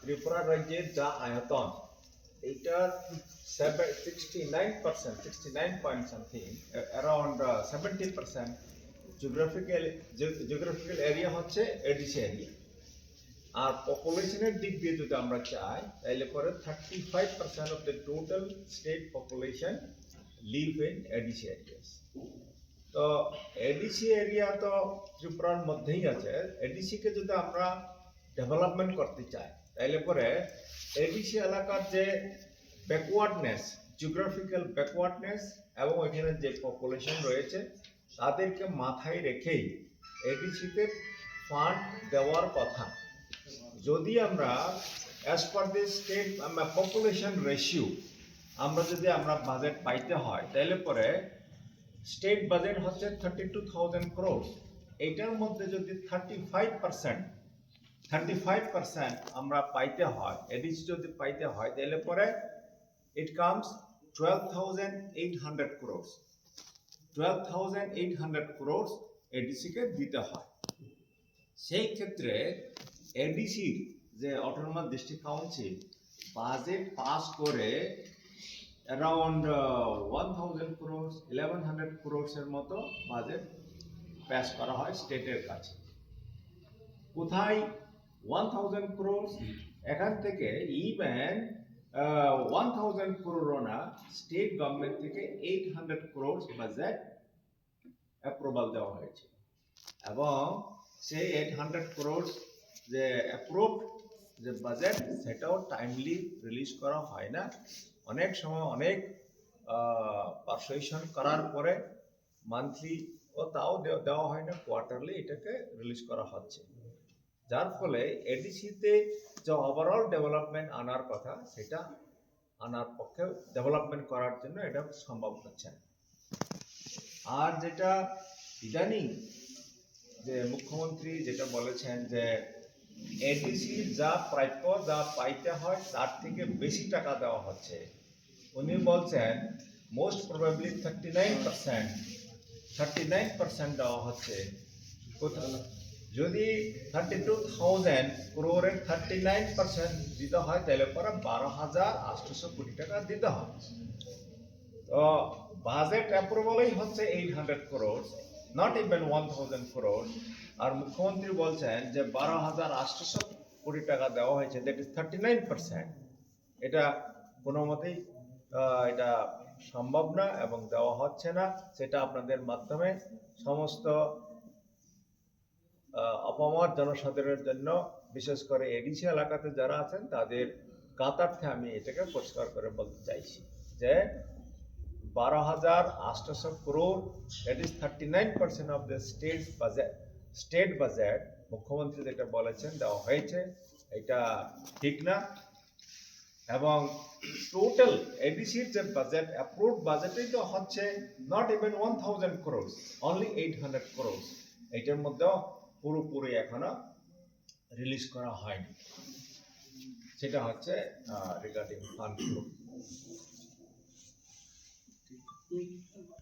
ত্রিপুরা রাজ্যের যা আয়তন, এইটা 69%, 69 point something, around 70% geographical area হচ্ছে এডিসি এরিয়া। আর পপুলেশনের দিক দিয়ে যদি আমরা চাই, তাহলে পরে 35% of the total state population live in ADC areas. তো এডিসি এরিয়া তো ত্রিপুরার মধ্যেই আছে। এডিসিকে যদি আমরা ডেভেলপমেন্ট করতে চাই, তাহলে পরে এডিসি এলাকার যে ব্যাকওয়ার্ডনেস, জিওগ্রাফিক্যাল ব্যাকওয়ার্ডনেস এবং ওইখানে যে পপুলেশন রয়েছে, তাদেরকে মাথায় রেখেই এডিসিতে ফান্ড দেওয়ার কথা। যদি আমরা as per the state population ratio আমরা বাজেট পাইতে হয়, তাহলে পরে স্টেট বাজেট হচ্ছে 32,000 crore। এইটার মধ্যে যদি 35% আমরা পাইতে হয়, এডিসি যদি পাইতে হয়, তাহলে পরে ইট কামস 12,800 crore। 12,800 crore এডিসিকে দিতে হয়। সেই ক্ষেত্রে এডিসির যে autonomous district council budget pass করে অ্যারাউন্ড 1,000 crore, 1,100 crore এর মতো বাজেট পাস করা হয় স্টেটের কাছে। কোথায় 1,000 crore? এখান থেকে ইভেন 1,000 crore না, স্টেট গভর্নমেন্ট থেকে 800 crore বাজেট অ্যাপ্রুভাল দেওয়া হয়েছে। এবং সেই 800 crore যে অ্যাপ্রুভ যে বাজেট, সেটাও টাইমলি রিলিজ করা হয় না। অনেক সময় অনেক পারসুয়েশন করার পরে মান্থলি ও তাও দেওয়া হয় না, কোয়ার্টারলি এটাকে রিলিজ করা হচ্ছে। যার ফলে এডিসিতে যে ওভারঅল ডেভেলপমেন্ট আনার কথা, সেটা আনার পক্ষে ডেভেলপমেন্ট করার জন্য এটা সম্ভব হচ্ছে না। আর যেটা ইদানিং যে মুখ্যমন্ত্রী যেটা বলেছেন যে এডিসি যা প্রাপ্য, যা পাইতে হয় তার থেকে বেশি টাকা দেওয়া হচ্ছে। উনি বলছেন মোস্ট প্রবাবলি 39% দেওয়া হচ্ছে। যদি 32,000 crore 39% দিতে হয়, তাহলে পরে 12,800 কোটি টাকা দিতে হয়। তো বাজেট অ্যাপ্রুভালই হচ্ছে 800 crore, নট ইভেন 1,000 crore। আর মুখ্যমন্ত্রী বলছেন যে 12,800 কোটি টাকা দেওয়া হয়েছে, দ্যাট ইজ 39%। এটা কোনো মতেই এটা সম্ভব না এবং দেওয়া হচ্ছে না। সেটা আপনাদের মাধ্যমে সমস্ত অপমত জনসাধারণের জন্য, বিশেষ করে এডিসি এলাকাতে যারা আছেন তাদের কাতার্থে আমি এটাকে পরিষ্কার করে বলতে চাইছি যে 12,800 crore, that is 39% of the state budget মুখ্যমন্ত্রী যেটা বলেছেন দেওয়া হয়েছে, এটা ঠিক না। এবং টোটাল এডিসির যে বাজেট, অ্যাপ্রুভড বাজেটই তো হচ্ছে not even 1,000 crore, only 800 crore। এইটার মধ্যেও পুরোপুরি এখনো রিলিজ করা হয়নি। সেটা হচ্ছে রিগার্ডিং ফান্ড ফ্লো।